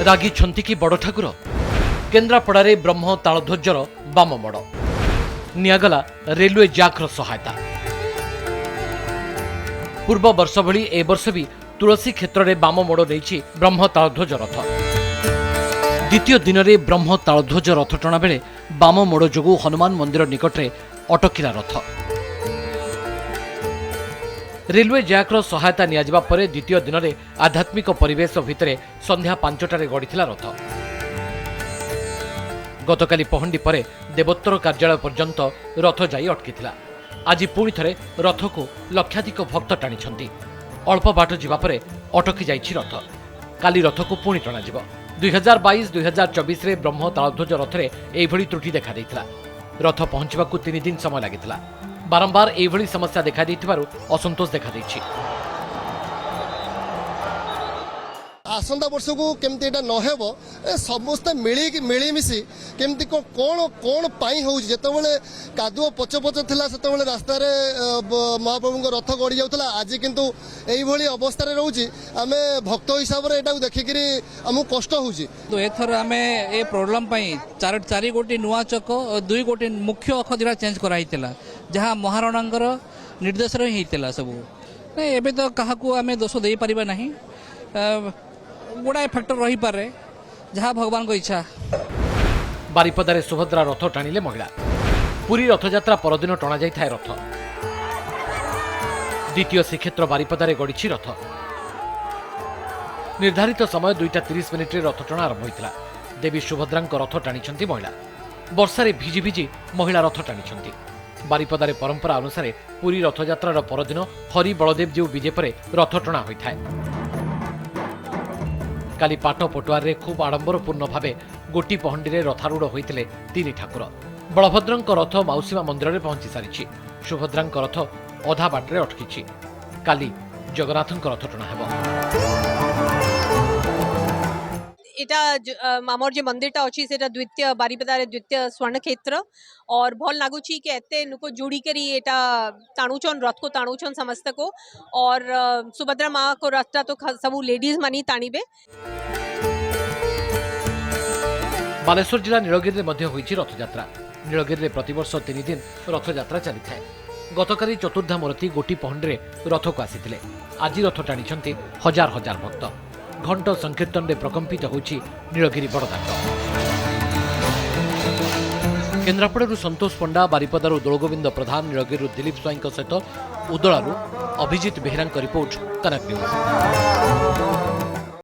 रागी कि बड़ ठाकुर केन्द्रापड़ारे ब्रह्म तालध्वजर बाम मोड़ निगला रेलवे जैक्र सहायता। पूर्व वर्ष भली ए वर्ष भी तुलसी क्षेत्र में बाम मोड़ नहीं ब्रह्म तालध्वज रथ। द्वितीय दिन में ब्रह्म तालध्वज रथ टणा बेले बाम मोड़ जो हनुमान मंदिर निकटरे अटकिला रथ। रेलवे जैक्र सहायता नियाजिबा परे द्वितीय दिन में आध्यात्मिक परिवेश भितर संध्या 5टारे गड़ीथिला रथ। गतकाली पहंडी परे देवोत्तर कार्यालय पर्यंत रथ जाई अटकीथिला। आज पुणी थरे रथ को लक्षाधिक भक्त टाणी। अल्प बाट जिबा परे अटकी जाइछि रथ। काली रथ को पुणी टणाजिब। 2022-2024 रे ब्रह्म तालध्वज रथरे एभली त्रुटि देखा देइथिला। रथ पहुंचबाकू 3 दिन समय लागिथिला। बारंबार एभली समस्या देखा देइथिबारु असंतोष देखा देइछि। आसंता वर्ष को केमती एटा नहेब समस्ते मिलीमिशी केमती कौन कौन पाई हो जितेबाला कादुआ पच पच थिला सेतेबाला रास्ता रे महाप्रभु रथ गड़ी जाउथला। आज किंतु एइभली अवस्था रे रहउची आमे भक्त हिसाब रे एटा देखिकरी हमु कष्ट होउची। तो एथर आमे ए प्रॉब्लम पई चारि गोटी नुआ चक और 2 गोटी मुख्य अख दिरा चेंज कराइतिला जहां महाराणांकर निर्देश रे हितिला सब। नै एबे तो काहाकू आमे दोष देई परिबा नाही। गुड़ाए फैक्टर रही पारे जहाँ भगवान को इच्छा। बारिपदारे सुभद्रा रथ टाणिले महिला। पुरी रथयात्रा परदिन टणा जाई थाए रथ। द्वितीय श्रीक्षेत्र बारिपदारे गड़ीछि रथ। निर्धारित समय 2:30 रथ टणा आरंभ होइतिला। देवी सुभद्रा रथ टाणी महिला। वर्षारे भिजी भिजी महिला रथ टाणी। बारिपदारे परंपरा अनुसार पुरी रथयात्रार परदिन हरि बलदेव जीव विजे पर रथ टणा होइथाए। काली पाट पटुआर रे खूब आडंबरपूर्ण भावे गोटी पहंडी रे रथारूढ़ होइतिले 3 ठाकुर। बलभद्रंक रथ माउसीमा मंदिर रे पहुंची सारिछि। सुभद्रांक रथ अधा बाटरे अटकिछि। काली जगन्नाथंक रथ टणा हेबो। एटा आमर जे मंदिरटा अछि सेटा द्वितीय बारिपदारे द्वितीय स्वर्ण क्षेत्र और भल लागुछि कि एते नुको जोड़ी करी एटा ताणुचन रथ को ताणुचन समस्त को और सुभद्रा माँ को रथटा तो सबू लेडीज मानी ताणीबे। बालेश्वर जिला नीलगिरी मध्ये होईछि रथयात्रा। नीलगिरी रे प्रतिवर्ष 3 दिन रथयात्रा चली थाए। गतकाली चतुर्धा मूर्ति गोटी पहंडी रे रथ को आसीथिले। आज रथ टाणीछंती हजार हजार भक्त। घंट संकीर्तन रे प्रकंपित होछि नीलगिरी बड़दाण्ड। केन्द्रापड़ारू संतोष पंडा, बारिपदारू दोलगोविंद प्रधान, नीलगिरी दिलीप स्वाईं सहित उदलारू अभिजित बेहेरा रिपोर्ट कनक न्यूज।